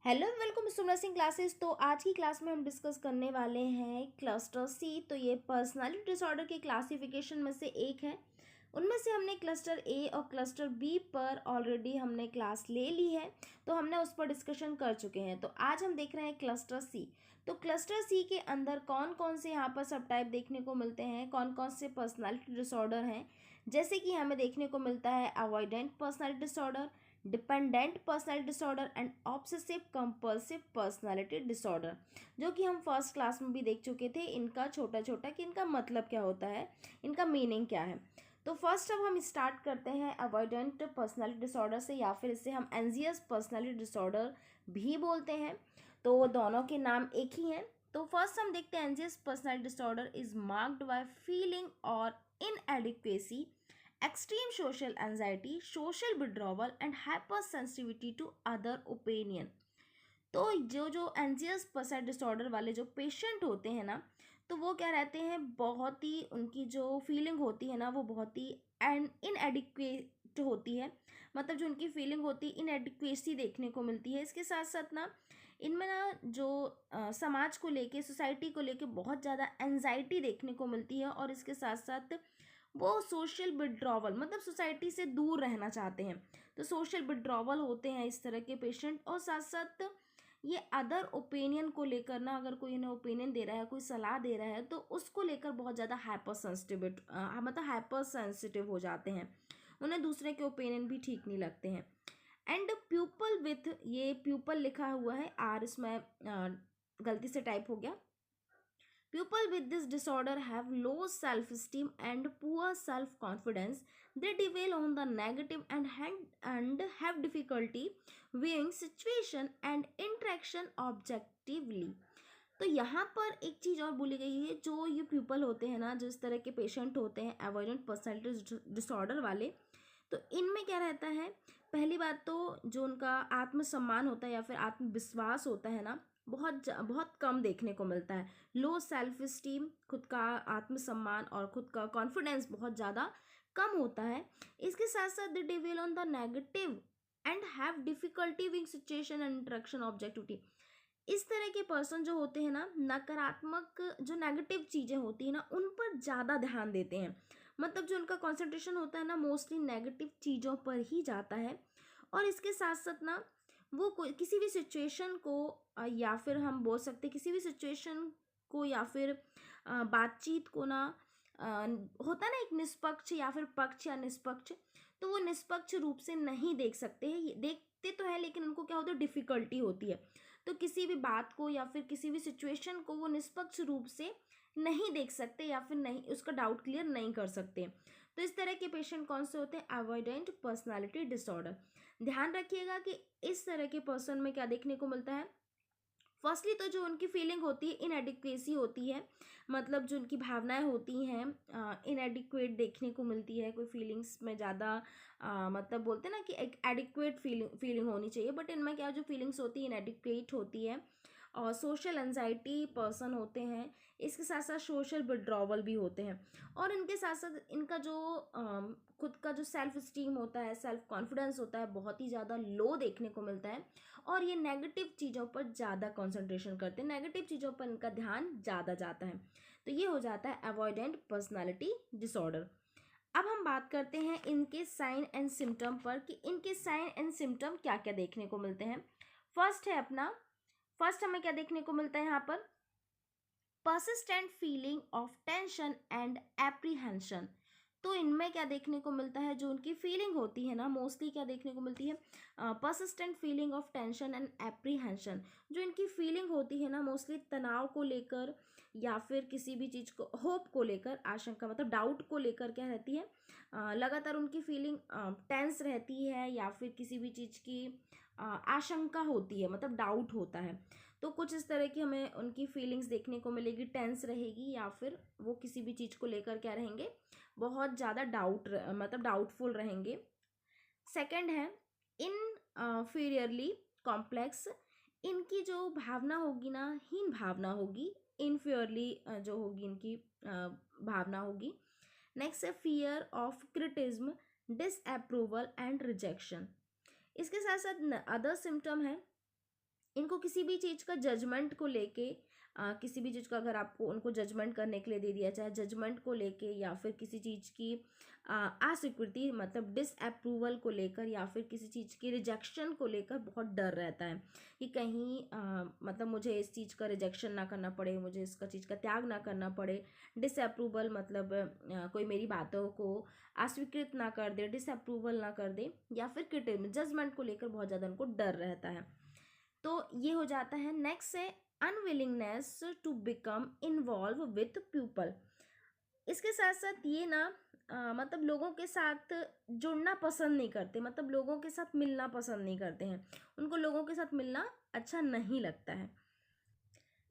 Hello welcome सुमरा Singh classes. तो आज की क्लास में हम डिस्कस करने वाले हैं क्लस्टर सी। तो ये पर्सनालिटी डिसऑर्डर के क्लासिफिकेशन में से एक है। उनमें से हमने क्लस्टर ए और क्लस्टर बी पर ऑलरेडी हमने क्लास ले ली है, तो हमने उस पर डिस्कशन कर चुके हैं। तो आज हम देख रहे हैं क्लस्टर सी। तो क्लस्टर सी के अंदर कौन कौन से यहाँ पर सब टाइप देखने को मिलते हैं, कौन कौन से पर्सनालिटी डिसऑर्डर हैं, जैसे कि हमें देखने को मिलता है avoidant personality disorder, dependent personality disorder and obsessive compulsive personality disorder, जो कि हम फर्स्ट क्लास में भी देख चुके थे। इनका छोटा छोटा कि इनका मतलब क्या होता है, इनका मीनिंग क्या है। तो फर्स्ट अब हम स्टार्ट करते हैं अवॉइडेंट पर्सनालिटी डिसऑर्डर से, या फिर इसे हम एंजियस पर्सनालिटी डिसऑर्डर भी बोलते हैं। तो दोनों के नाम एक ही हैं। तो फर्स्ट हम देखते हैं anxious personality disorder is marked by feeling और inadequacy, extreme social anxiety, social withdrawal and hypersensitivity to other opinion। तो जो एंजियस पर्सनालिटी डिसऑर्डर वाले जो पेशेंट होते हैं ना, तो वो क्या रहते हैं, बहुत ही उनकी जो फीलिंग होती है ना वो बहुत ही इनएडिक्वेट होती है। मतलब जो उनकी फीलिंग होती है इनएडिक्वेसी देखने को मिलती है। इसके साथ साथ ना इनमें ना जो समाज को लेके, सोसाइटी को लेके बहुत ज़्यादा एंजाइटी देखने को मिलती है। और इसके साथ साथ वो सोशल विड्रॉवल, मतलब सोसाइटी से दूर रहना चाहते हैं। तो सोशल विड्रॉवल होते हैं इस तरह के पेशेंट। और साथ साथ ये अदर ओपिनियन को लेकर ना, अगर कोई इन्हें ओपिनियन दे रहा है, कोई सलाह दे रहा है, तो उसको लेकर बहुत ज़्यादा हाइपर सेंसिटिव, मतलब हाइपर सेंसिटिव हो जाते हैं। उन्हें दूसरे के ओपिनियन भी ठीक नहीं लगते हैं। एंड प्यूपल विथ, ये प्यूपल लिखा हुआ है आर, इसमें गलती से टाइप हो गया। People with this disorder have low self-esteem and poor self-confidence. They dwell on the negative and have difficulty viewing situation and interaction objectively। तो यहाँ पर एक चीज़ और बोली गई है, जो ये पीपल होते हैं ना, जो इस तरह के पेशेंट होते हैं अवॉइडेंट पर्सनालिटी डिसऑर्डर वाले, तो इनमें क्या रहता है, पहली बात तो जो उनका आत्मसम्मान होता है या फिर आत्मविश्वास होता है ना, बहुत कम देखने को मिलता है। लो सेल्फ स्टीम, खुद का आत्मसम्मान और खुद का कॉन्फिडेंस बहुत ज़्यादा कम होता है। इसके साथ साथ they dwell on the negative and have difficulty with situation and interaction objectivity. इस तरह के पर्सन जो होते हैं ना, नकारात्मक जो नेगेटिव चीज़ें होती हैं ना, उन पर ज़्यादा ध्यान देते हैं। मतलब जो उनका कंसंट्रेशन होता है ना, मोस्टली नेगेटिव चीज़ों पर ही जाता है। और इसके साथ साथ ना वो कोई किसी भी सिचुएशन को या फिर हम बोल सकते हैं किसी भी सिचुएशन को या फिर बातचीत को ना, होता है ना एक निष्पक्ष या फिर पक्ष या निष्पक्ष, तो वो निष्पक्ष रूप से नहीं देख सकते हैं। देखते तो है लेकिन उनको क्या होता है, डिफ़िकल्टी होती है। तो किसी भी बात को या फिर किसी भी सिचुएशन को वो निष्पक्ष रूप से नहीं देख सकते या फिर नहीं उसका डाउट क्लियर नहीं कर सकते। तो इस तरह के पेशेंट कौन से होते हैं, अवॉइडेंट पर्सनालिटी डिसऑर्डर। ध्यान रखिएगा कि इस तरह के पर्सन में क्या देखने को मिलता है। फर्स्टली तो जो उनकी फीलिंग होती है इनएडिक्वेसी होती है, मतलब जो उनकी भावनाएं होती हैं इनएडिक्वेट देखने को मिलती है। कोई फीलिंग्स में ज़्यादा मतलब बोलते हैं ना कि एक एडिक्वेट फीलिंग होनी चाहिए, बट इनमें क्या जो फीलिंग्स होती है इनएडिक्वेट होती है। और सोशल एंजाइटी पर्सन होते हैं। इसके साथ साथ सोशल विड्रॉवल भी होते हैं। और इनके साथ साथ इनका जो खुद का जो सेल्फ स्टीम होता है, सेल्फ कॉन्फिडेंस होता है, बहुत ही ज़्यादा लो देखने को मिलता है। और ये नेगेटिव चीज़ों पर ज़्यादा कंसंट्रेशन करते हैं, नेगेटिव चीज़ों पर इनका ध्यान ज़्यादा जाता है। तो ये हो जाता है अवॉइडेंट पर्सनालिटी डिसऑर्डर। अब हम बात करते हैं इनके साइन एंड सिम्टम पर, कि इनके साइन एंड सिम्टम क्या क्या देखने को मिलते हैं। फर्स्ट हमें क्या देखने को मिलता है यहाँ पर, persistent feeling of tension and apprehension. तो इनमें क्या देखने को मिलता है, जो उनकी फीलिंग होती है ना, मोस्टली क्या देखने को मिलती है, persistent feeling of tension and apprehension. जो इनकी फीलिंग होती है ना, मोस्टली तनाव को लेकर या फिर किसी भी चीज़ को, होप को लेकर, आशंका मतलब डाउट को लेकर क्या रहती है, लगातार उनकी फीलिंग टेंस रहती है या फिर किसी भी चीज़ की आशंका होती है, मतलब डाउट होता है। तो कुछ इस तरह की हमें उनकी फीलिंग्स देखने को मिलेगी, टेंस रहेगी या फिर वो किसी भी चीज़ को लेकर क्या रहेंगे, बहुत ज़्यादा मतलब डाउटफुल रहेंगे। सेकंड है इनफीरियरली कॉम्प्लेक्स। इनकी जो भावना होगी ना, हीन भावना होगी, इनफीरियरली जो होगी इनकी भावना होगी। नेक्स्ट है fear of criticism, disapproval and rejection. इसके साथ साथ अदर सिम्टम है इनको किसी भी चीज़ का जजमेंट को लेके किसी भी चीज़ का अगर आपको उनको जजमेंट करने के लिए दे दिया जाए, जजमेंट को लेके या फिर किसी चीज़ की अस्वीकृति मतलब डिसअप्रूवल को लेकर या फिर किसी चीज़ की रिजेक्शन को लेकर बहुत डर रहता है कि कहीं मतलब मुझे इस चीज़ का रिजेक्शन ना करना पड़े, मुझे इसका चीज़ का त्याग ना करना पड़े। डिसअप्रूवल मतलब कोई मेरी बातों को अस्वीकृत ना कर दे, डिसअप्रूवल ना कर दे, या फिर क्रिटिसिज्म जजमेंट को लेकर बहुत ज़्यादा उनको डर रहता है। तो ये हो जाता है। नेक्स्ट है unwillingness to become involve with people. इसके साथ साथ ये ना मतलब लोगों के साथ जुड़ना पसंद नहीं करते, मतलब लोगों के साथ मिलना पसंद नहीं करते हैं, उनको लोगों के साथ मिलना अच्छा नहीं लगता है।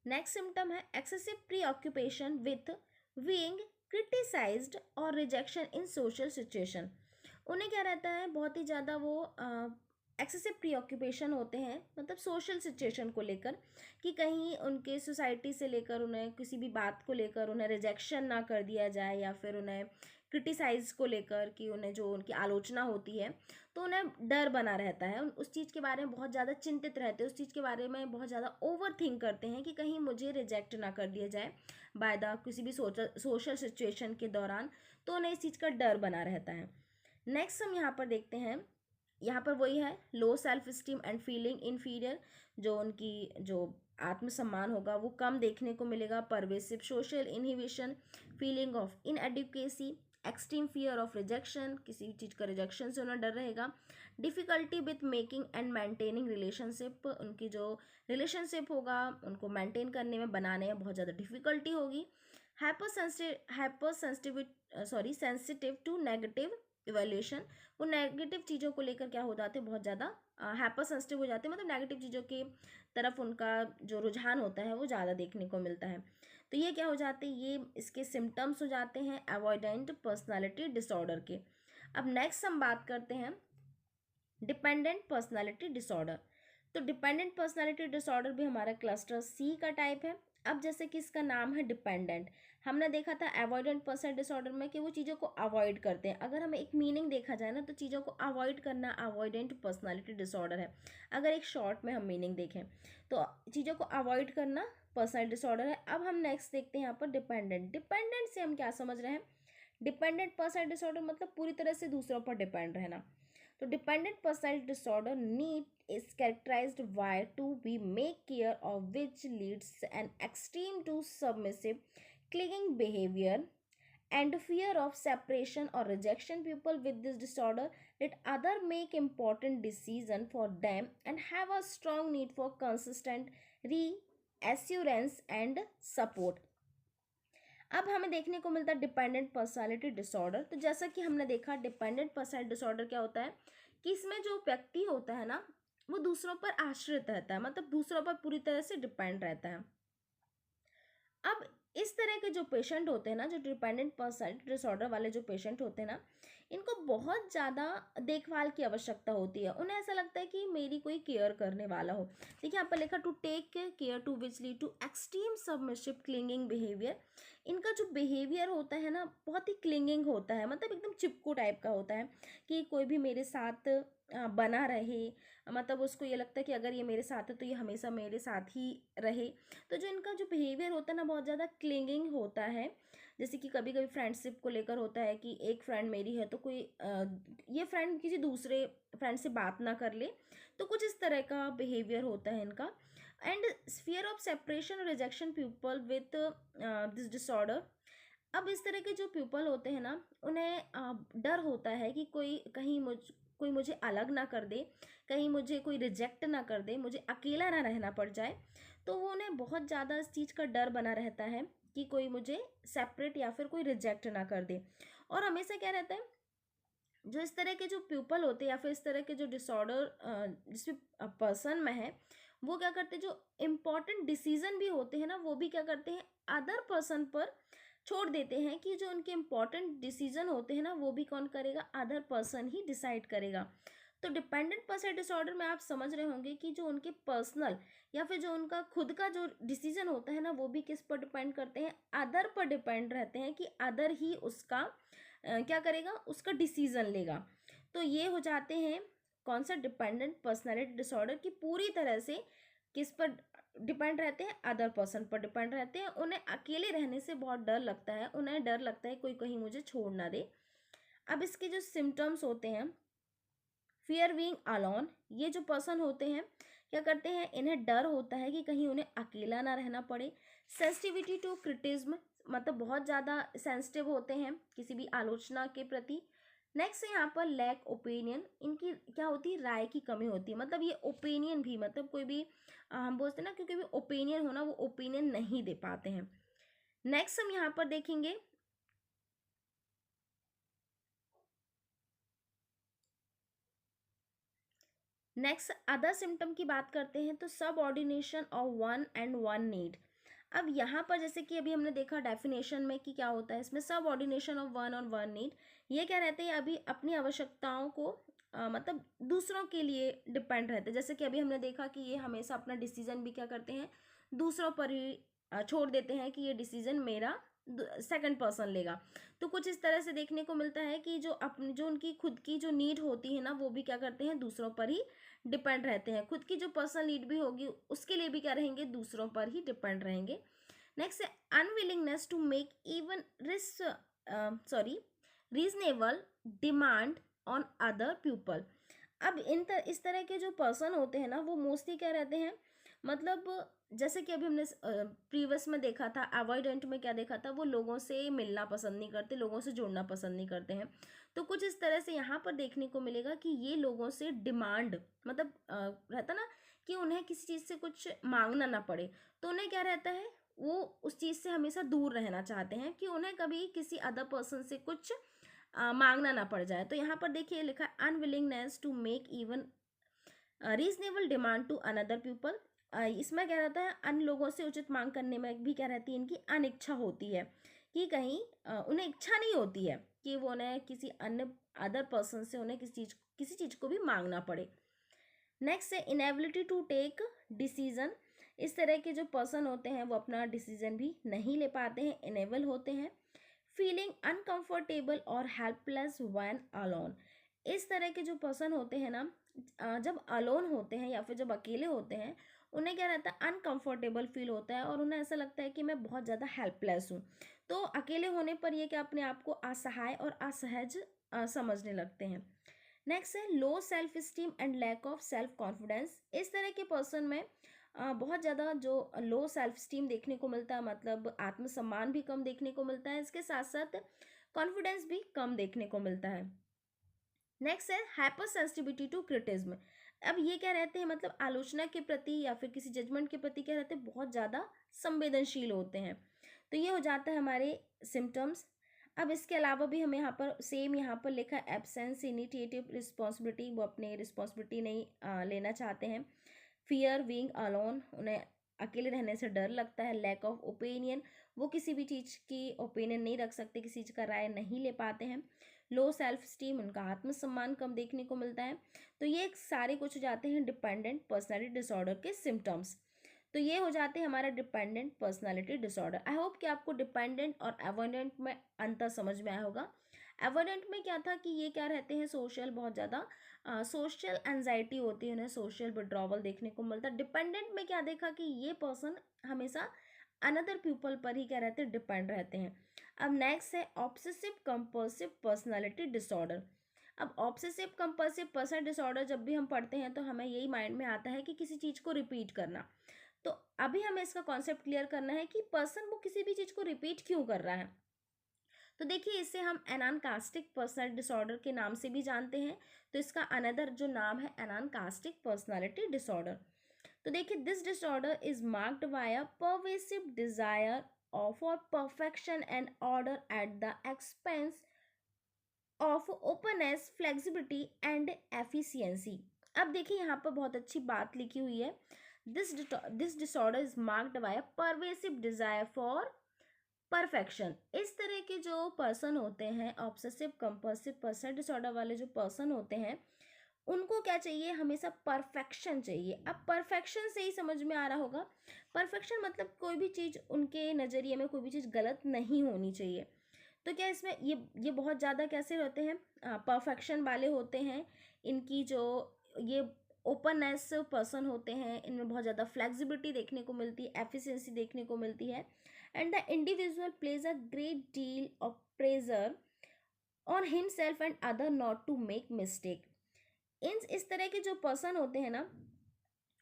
नेक्स्ट सिम्टम है excessive pre occupation with being criticised और रिजेक्शन इन सोशल सिचुएशन। उन्हें क्या रहता है, बहुत ही ज़्यादा वो एक्सेसिव प्री ऑक्यूपेशन होते हैं मतलब सोशल सिचुएशन को लेकर, कि कहीं उनके सोसाइटी से लेकर उन्हें किसी भी बात को लेकर उन्हें रिजेक्शन ना कर दिया जाए, या फिर उन्हें क्रिटिसाइज को लेकर कि उन्हें जो उनकी आलोचना होती है तो उन्हें डर बना रहता है, उस चीज़ के बारे में बहुत ज़्यादा चिंतित रहते हैं, उस चीज़ के बारे में बहुत ज़्यादा ओवर थिंक करते हैं कि कहीं मुझे रिजेक्ट ना कर दिया जाए बाय द किसी भी सोशल सिचुएशन के दौरान, तो उन्हें इस चीज़ का डर बना रहता है। नेक्स्ट हम यहाँ पर देखते हैं, यहाँ पर वही है low self esteem and feeling inferior. जो उनकी जो आत्मसम्मान होगा वो कम देखने को मिलेगा। Pervasive social inhibition, feeling of inadequacy, extreme fear of rejection, किसी भी चीज़ का रिजेक्शन से उन्हें डर रहेगा। Difficulty with making and maintaining relationship, उनकी जो रिलेशनशिप होगा उनको मेंटेन करने में बनाने में बहुत ज़्यादा डिफ़िकल्टी होगी। सेंसिटिव टू नेगेटिव इवैल्यूएशन, वो नेगेटिव चीज़ों को लेकर क्या हो जाते हैं, बहुत ज़्यादा हाइपर सेंसिटिव हो जाते हैं, मतलब नेगेटिव चीज़ों की तरफ उनका जो रुझान होता है वो ज़्यादा देखने को मिलता है। तो ये क्या हो जाते हैं, ये इसके सिम्टम्स हो जाते हैं अवॉइडेंट पर्सनालिटी डिसऑर्डर के। अब नेक्स्ट हम बात करते हैं डिपेंडेंट पर्सनालिटी डिसऑर्डर। तो डिपेंडेंट पर्सनालिटी डिसऑर्डर भी हमारा क्लस्टर सी का टाइप है। अब जैसे कि इसका नाम है डिपेंडेंट, हमने देखा था अवॉइडेंट पर्सनल डिसऑर्डर में कि वो चीज़ों को अवॉइड करते हैं। अगर हमें एक मीनिंग देखा जाए ना तो चीज़ों को अवॉइड करना अवॉइडेंट पर्सनालिटी डिसऑर्डर है। अगर एक शॉर्ट में हम मीनिंग देखें तो चीज़ों को अवॉइड करना पर्सनल डिसऑर्डर है। अब हम नेक्स्ट देखते हैं यहाँ पर डिपेंडेंट। डिपेंडेंट से हम क्या समझ रहे हैं, डिपेंडेंट पर्सनल डिसऑर्डर मतलब पूरी तरह से दूसरों पर डिपेंड रहना। तो dependent personality disorder need is characterised by to be make care of which leads an extreme to submissive clinging behavior and fear of separation or rejection. People with this disorder let other make important decision for them and have a strong need for consistent reassurance and support. अब हमें देखने को मिलता है dependent personality disorder. तो जैसा कि हमने देखा डिपेंडेंट पर्सनालिटी डिसऑर्डर क्या होता है कि इसमें जो व्यक्ति होता है ना वो दूसरों पर आश्रित रहता है, मतलब दूसरों पर पूरी तरह से डिपेंड रहता है। अब इस तरह के जो पेशेंट होते हैं ना, जो डिपेंडेंट पर्सनालिटी डिसऑर्डर वाले जो पेशेंट होते हैं ना, इनको बहुत ज़्यादा देखभाल की आवश्यकता होती है। उन्हें ऐसा लगता है कि मेरी कोई केयर करने वाला हो। देखिए यहाँ पर लिखा to take care to which lead to extreme submissive clinging behaviour. इनका जो बिहेवियर होता है ना बहुत ही क्लिंगिंग होता है, मतलब एकदम चिपकू टाइप का होता है कि कोई भी मेरे साथ बना रहे, मतलब उसको ये लगता है कि अगर ये मेरे साथ है तो ये हमेशा मेरे साथ ही रहे। तो जो इनका जो बिहेवियर होता है ना बहुत ज़्यादा क्लिंगिंग होता है। जैसे कि कभी कभी फ्रेंडशिप को लेकर होता है कि एक फ्रेंड मेरी है तो कोई ये फ्रेंड किसी दूसरे फ्रेंड से बात ना कर ले, तो कुछ इस तरह का बिहेवियर होता है इनका। And fear of separation rejection people with this disorder. अब इस तरह के जो पीपल होते हैं ना उन्हें डर होता है कि कोई मुझे अलग ना कर दे, कहीं मुझे कोई रिजेक्ट ना कर दे, मुझे अकेला ना रहना पड़ जाए। तो वो उन्हें बहुत ज़्यादा इस चीज़ का डर बना रहता है कि कोई मुझे सेपरेट या फिर कोई रिजेक्ट ना कर दे। और हमेशा क्या रहता है, जो इस तरह के जो पीपल होते हैं या फिर इस तरह के जो डिसऑर्डर जिस पर्सन में है, वो क्या करते हैं, जो इम्पॉर्टेंट डिसीजन भी होते हैं ना वो भी क्या करते हैं अदर पर्सन पर छोड़ देते हैं, कि जो उनके इम्पॉर्टेंट डिसीजन होते हैं ना वो भी कौन करेगा, अदर पर्सन ही डिसाइड करेगा। तो डिपेंडेंट पर्सन डिसऑर्डर में आप समझ रहे होंगे कि जो उनके पर्सनल या फिर जो उनका खुद का जो डिसीजन होता है ना वो भी किस पर डिपेंड करते हैं, अदर पर डिपेंड रहते हैं, कि अदर ही उसका क्या करेगा, उसका डिसीजन लेगा। तो ये हो जाते हैं कौन सा, डिपेंडेंट पर्सनालिटी डिसऑर्डर की पूरी तरह से किस पर डिपेंड रहते हैं, अदर पर्सन पर डिपेंड रहते हैं। उन्हें अकेले रहने से बहुत डर लगता है, उन्हें डर लगता है कोई कहीं मुझे छोड़ ना दे। अब इसके जो सिम्टम्स होते हैं, फियर बीइंग अलोन, ये जो पर्सन होते हैं क्या करते हैं, इन्हें डर होता है कि कहीं उन्हें अकेला ना रहना पड़े। सेंसिटिविटी टू क्रिटिज्म, मतलब बहुत ज़्यादा सेंसिटिव होते हैं किसी भी आलोचना के प्रति। नेक्स्ट है यहाँ पर लैक ओपिनियन, इनकी क्या होती है, राय की कमी होती है। मतलब ये ओपिनियन भी, मतलब कोई भी हम बोलते हैं ना, क्योंकि भी ओपिनियन होना, वो ओपिनियन नहीं दे पाते हैं। नेक्स्ट हम यहाँ पर देखेंगे नेक्स्ट अदर सिम्टम की बात करते हैं, तो सब ordination of one and one need. अब यहाँ पर जैसे कि अभी हमने देखा डेफिनेशन में कि क्या होता है, इसमें सब ऑर्डिनेशन ऑफ वन और वन नीड, ये क्या रहते हैं, अभी अपनी आवश्यकताओं को मतलब दूसरों के लिए डिपेंड रहते हैं। जैसे कि अभी हमने देखा कि ये हमेशा अपना डिसीजन भी क्या करते हैं, दूसरों पर ही छोड़ देते हैं कि ये डिसीजन मेरा सेकंड पर्सन लेगा। तो कुछ इस तरह से देखने को मिलता है कि जो उनकी खुद की जो नीड होती है ना, वो भी क्या करते हैं, दूसरों पर ही डिपेंड रहते हैं। खुद की जो पर्सनल नीड भी होगी उसके लिए भी क्या रहेंगे, दूसरों पर ही डिपेंड रहेंगे। नेक्स्ट है unwillingness to make even reasonable demand on other people. अब इस तरह के जो पर्सन होते हैं ना, वो मोस्टली क्या रहते हैं, मतलब जैसे कि अभी हमने प्रीवियस में देखा था, अवॉइडेंट में क्या देखा था, वो लोगों से मिलना पसंद नहीं करते, लोगों से जुड़ना पसंद नहीं करते हैं। तो कुछ इस तरह से यहाँ पर देखने को मिलेगा कि ये लोगों से डिमांड, मतलब रहता ना कि उन्हें किसी चीज़ से कुछ मांगना ना पड़े, तो उन्हें क्या रहता है, वो उस चीज़ से हमेशा दूर रहना चाहते हैं कि उन्हें कभी किसी अदर पर्सन से कुछ मांगना ना पड़ जाए। तो यहाँ पर देखिए लिखा है unwillingness to make even reasonable demand to another people. इसमें क्या रहता है, अन्य लोगों से उचित मांग करने में भी क्या रहती है, इनकी अनिच्छा होती है कि कहीं उन्हें इच्छा नहीं होती है कि वो उन्हें किसी अन्य अदर पर्सन से उन्हें किसी चीज़ को भी मांगना पड़े। नेक्स्ट है इनेबिलिटी टू टेक डिसीजन। इस तरह के जो पर्सन होते हैं वो अपना डिसीजन भी नहीं ले पाते हैं, इनेबल होते हैं। फीलिंग अनकंफर्टेबल और हेल्पलेस व्हेन अलोन। इस तरह के जो पर्सन होते हैं ना, जब अलोन होते हैं या फिर जब अकेले होते हैं, उन्हें क्या रहता है, अनकंफर्टेबल फील होता है और उन्हें ऐसा लगता है कि मैं बहुत ज़्यादा हेल्पलेस हूँ। तो अकेले होने पर ये क्या अपने आप को असहाय और असहज समझने लगते हैं। नेक्स्ट है low self esteem and lack of self confidence. इस तरह के पर्सन में बहुत ज़्यादा जो लो सेल्फ स्टीम देखने को मिलता है, मतलब आत्मसम्मान भी कम देखने को मिलता है, इसके साथ साथ कॉन्फिडेंस भी कम देखने को मिलता है। नेक्स्ट है हाइपर सेंसिटिविटी टू क्रिटिज्म। अब ये क्या रहते हैं, मतलब आलोचना के प्रति या फिर किसी जजमेंट के प्रति क्या रहते हैं, बहुत ज़्यादा संवेदनशील होते हैं। तो ये हो जाता है हमारे सिम्टम्स। अब इसके अलावा भी हमें यहाँ पर लिखा है एब्सेंस इनिशिएटिव रिस्पॉन्सिबिलिटी, वो अपने रिस्पॉन्सिबिलिटी नहीं लेना चाहते हैं। फियर बीइंग अलोन, उन्हें अकेले रहने से डर लगता है। लैक ऑफ ओपिनियन, वो किसी भी चीज़ की ओपिनियन नहीं रख सकते, किसी चीज़ का राय नहीं ले पाते हैं। लो सेल्फ स्टीम, उनका आत्मसम्मान कम देखने को मिलता है। तो ये सारे कुछ हो जाते हैं डिपेंडेंट पर्सनैलिटी डिसऑर्डर के सिम्टम्स। तो ये हो जाते हैं हमारा dependent personality disorder. I hope कि आपको डिपेंडेंट और अवॉइडेंट में अंतर समझ में आया होगा। अवॉइडेंट में क्या था कि ये क्या रहते हैं, सोशल, बहुत ज़्यादा सोशल एंजाइटी होती है, उन्हें सोशल विड्रॉवल देखने को मिलता है। डिपेंडेंट में क्या देखा कि ये पर्सन हमेशा अनदर पीपल पर ही क्या रहते हैं, डिपेंड रहते हैं। अब नेक्स्ट है ऑब्सेसिव कंपल्सिव पर्सनालिटी डिसऑर्डर। अब ऑब्सेसिव कंपल्सिव पर्सनल डिसऑर्डर जब भी हम पढ़ते हैं तो हमें यही माइंड में आता है कि किसी चीज़ को रिपीट करना। तो अभी हमें इसका कॉन्सेप्ट क्लियर करना है कि पर्सन वो किसी भी चीज़ को रिपीट क्यों कर रहा है। तो देखिए इसे हम एनानकास्टिक पर्सनल डिसऑर्डर के नाम से भी जानते हैं। तो इसका अनदर जो नाम है एनानकास्टिक पर्सनालिटी डिसऑर्डर। तो देखिए this disorder is marked bye a pervasive desire for perfection and order at the expense of openness, flexibility and efficiency. अब देखिए यहाँ पर बहुत अच्छी बात लिखी हुई है, this disorder is marked bye a pervasive desire for perfection. इस तरह के जो पर्सन होते हैं, ऑब्सेसिव कंपल्सिव पर्सनल डिसऑर्डर वाले जो पर्सन होते हैं, उनको क्या चाहिए, हमेशा परफेक्शन चाहिए। अब परफेक्शन से ही समझ में आ रहा होगा, परफेक्शन मतलब कोई भी चीज़ उनके नज़रिए में कोई भी चीज़ गलत नहीं होनी चाहिए। तो क्या इसमें ये बहुत ज़्यादा कैसे होते हैं, परफेक्शन वाले होते हैं, इनकी जो ये ओपननेस पर्सन होते हैं, इनमें बहुत ज़्यादा फ्लेक्सिबिलिटी देखने को मिलती है, एफिशिएंसी देखने को मिलती है। And the individual places a great deal of pressure on himself and other not to make mistake. इस तरह के जो पर्सन होते हैं ना,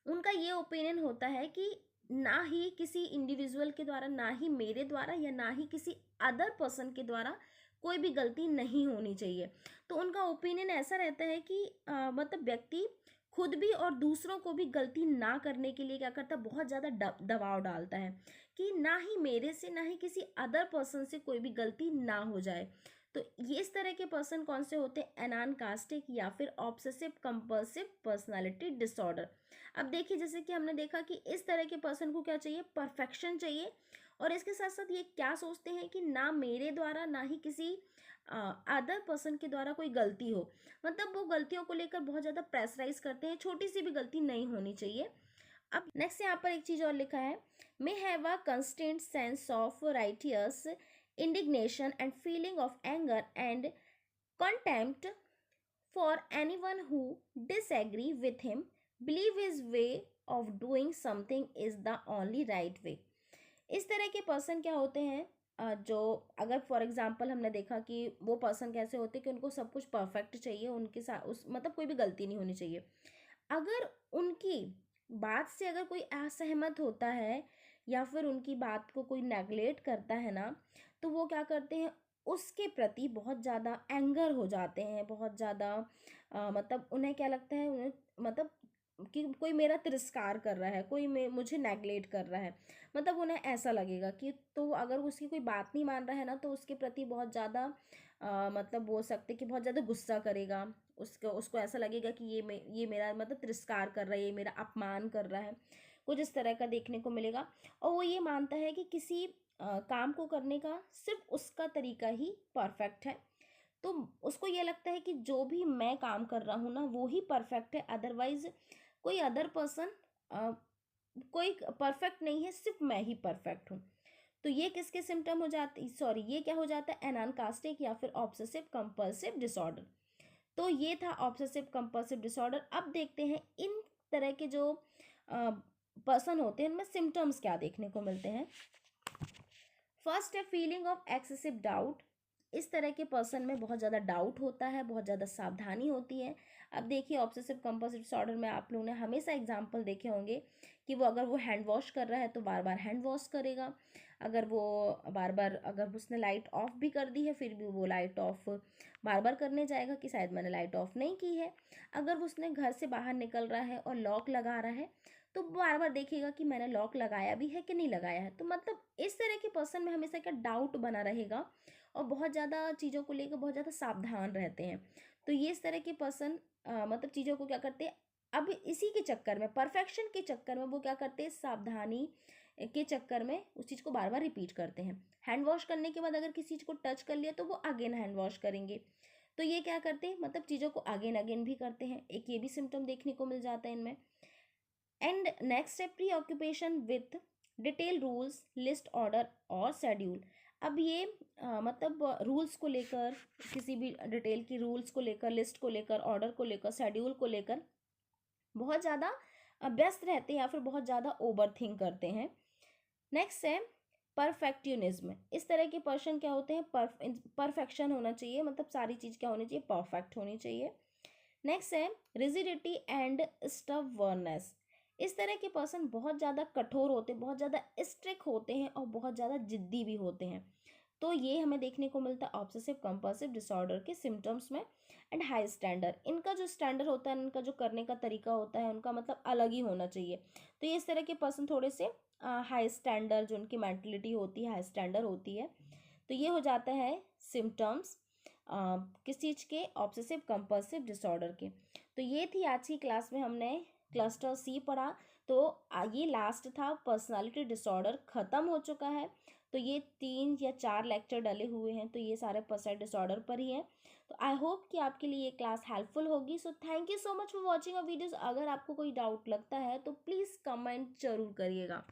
उनका ये ओपिनियन होता है कि ना ही किसी इंडिविजुअल के द्वारा, ना ही मेरे द्वारा, या ना ही किसी अदर पर्सन के द्वारा कोई भी गलती नहीं होनी चाहिए। तो उनका ओपिनियन ऐसा रहता है कि मतलब व्यक्ति खुद भी और दूसरों को भी गलती ना करने के लिए क्या करता है, बहुत ज़्यादा दबाव डालता है कि ना ही मेरे से, ना ही किसी अदर पर्सन से कोई भी गलती ना हो जाए। तो ये इस तरह के पर्सन कौन से होते हैं, एनानकास्टिक या फिर ऑब्सेसिव कंपल्सिव पर्सनालिटी डिसऑर्डर। अब देखिए, जैसे कि हमने देखा कि इस तरह के पर्सन को क्या चाहिए, परफेक्शन चाहिए, और इसके साथ साथ ये क्या सोचते हैं कि ना मेरे द्वारा, ना ही किसी अदर पर्सन के द्वारा कोई गलती हो। मतलब वो गलतियों को लेकर बहुत ज़्यादा प्रेशराइज करते हैं, छोटी सी भी गलती नहीं होनी चाहिए। अब नेक्स्ट यहाँ पर एक चीज़ और लिखा है, may have a constant sense of righteous indignation and feeling of anger and contempt for anyone who disagree with him, believe his way of doing something is the only right way। इस तरह के person क्या होते हैं, जो अगर for example हमने देखा कि वो पर्सन कैसे होते हैं कि उनको सब कुछ परफेक्ट चाहिए, उनके साथ उस मतलब कोई भी गलती नहीं होनी चाहिए। अगर उनकी बात से अगर कोई असहमत होता है या फिर उनकी बात को कोई नेगलेक्ट करता है ना, तो वो क्या करते हैं, उसके प्रति बहुत ज़्यादा एंगर हो जाते हैं, बहुत ज़्यादा मतलब उन्हें क्या लगता है, उन्हें मतलब कि कोई मेरा तिरस्कार कर रहा है, कोई मुझे नेगलेक्ट कर रहा है। मतलब उन्हें ऐसा लगेगा कि, तो अगर उसकी कोई बात नहीं मान रहा है ना, तो उसके प्रति बहुत ज़्यादा मतलब बोल सकते कि बहुत ज़्यादा गुस्सा करेगा। उसको उसको ऐसा लगेगा कि ये मेरा मतलब तिरस्कार कर रहा है, ये मेरा अपमान कर रहा है, कुछ इस तरह का देखने को मिलेगा। और वो ये मानता है कि किसी काम को करने का सिर्फ उसका तरीका ही परफेक्ट है। तो उसको ये लगता है कि जो भी मैं काम कर रहा हूँ ना, वो ही परफेक्ट है, अदरवाइज कोई अदर पर्सन कोई परफेक्ट नहीं है, सिर्फ मैं ही परफेक्ट हूँ। तो ये किसके सिम्टम हो जाते, सॉरी, ये क्या हो जाता है, एनानकास्टिक या फिर ऑब्सेसिव कंपल्सिव डिसऑर्डर। तो ये था ऑब्सेसिव कंपल्सिव डिसऑर्डर। अब देखते हैं इन तरह के जो पर्सन होते हैं, इनमें सिम्टम्स क्या देखने को मिलते हैं। फर्स्ट है फीलिंग ऑफ एक्सेसिव डाउट। इस तरह के पर्सन में बहुत ज़्यादा डाउट होता है, बहुत ज़्यादा सावधानी होती है। अब देखिए, ऑब्सेसिव कंपल्सिव डिसऑर्डर में आप लोगों ने हमेशा एग्जांपल देखे होंगे कि वो अगर वो हैंड वॉश कर रहा है तो बार बार हैंड वॉश करेगा। अगर वो बार बार, अगर उसने लाइट ऑफ भी कर दी है फिर भी वो लाइट ऑफ बार बार करने जाएगा कि शायद मैंने लाइट ऑफ नहीं की है। अगर उसने घर से बाहर निकल रहा है और लॉक लगा रहा है तो बार बार देखेगा कि मैंने लॉक लगाया भी है कि नहीं लगाया है। तो मतलब इस तरह के पर्सन में हमेशा क्या डाउट बना रहेगा और बहुत ज़्यादा चीज़ों को लेकर बहुत ज़्यादा सावधान रहते हैं। तो ये इस तरह के पर्सन मतलब चीज़ों को क्या करते हैं, अब इसी के चक्कर में, परफेक्शन के चक्कर में वो क्या करते हैं, सावधानी के चक्कर में उस चीज़ को बार बार रिपीट करते हैं। हैंड वॉश करने के बाद अगर किसी चीज़ को टच कर लिया तो वो अगेन हैंड वॉश करेंगे। तो ये क्या करते हैं, मतलब चीज़ों को अगेन अगेन भी करते हैं। एक ये भी सिम्टम देखने को मिल जाता है इनमें। एंड नेक्स्ट है pre occupation with detail rules, list, order और शेड्यूल। अब ये मतलब रूल्स को लेकर, किसी भी डिटेल की रूल्स को लेकर, लिस्ट को लेकर, ऑर्डर को लेकर, शेड्यूल को लेकर बहुत ज़्यादा व्यस्त रहते हैं या फिर बहुत ज़्यादा ओवर थिंक करते हैं। नेक्स्ट है परफेक्शनिज्म। इस तरह के पर्सन क्या होते हैं, परफेक्शन होना चाहिए, मतलब सारी चीज़ क्या होनी चाहिए, परफेक्ट होनी चाहिए। नेक्स्ट है रिजिडिटी एंड स्टबर्ननेस। इस तरह के पर्सन बहुत ज़्यादा कठोर होते हैं, बहुत ज़्यादा स्ट्रिक्ट होते हैं और बहुत ज़्यादा जिद्दी भी होते हैं। तो ये हमें देखने को मिलता है ऑब्सेसिव कंपल्सिव डिसऑर्डर के सिम्टम्स में। एंड हाई स्टैंडर्ड, इनका जो स्टैंडर्ड होता है, इनका जो करने का तरीका होता है, उनका मतलब अलग ही होना चाहिए। तो ये इस तरह के पर्सन थोड़े से हाई स्टैंडर्ड, जो उनकी मेंटलिटी होती है हाई स्टैंडर्ड होती है। तो ये हो जाता है सिम्टम्स किस चीज़ के, ऑब्सेसिव कंपल्सिव डिसऑर्डर के। तो ये थी आज की क्लास में हमने क्लस्टर सी पढ़ा। तो ये लास्ट था, पर्सनालिटी डिसऑर्डर ख़त्म हो चुका है। तो ये 3 या 4 लेक्चर डले हुए हैं, तो ये सारे पर्सनालिटी डिसऑर्डर पर ही हैं। तो आई होप कि आपके लिए ये क्लास हेल्पफुल होगी। So thank you so much for watching a videos. अगर आपको कोई डाउट लगता है तो प्लीज़ कमेंट जरूर करिएगा।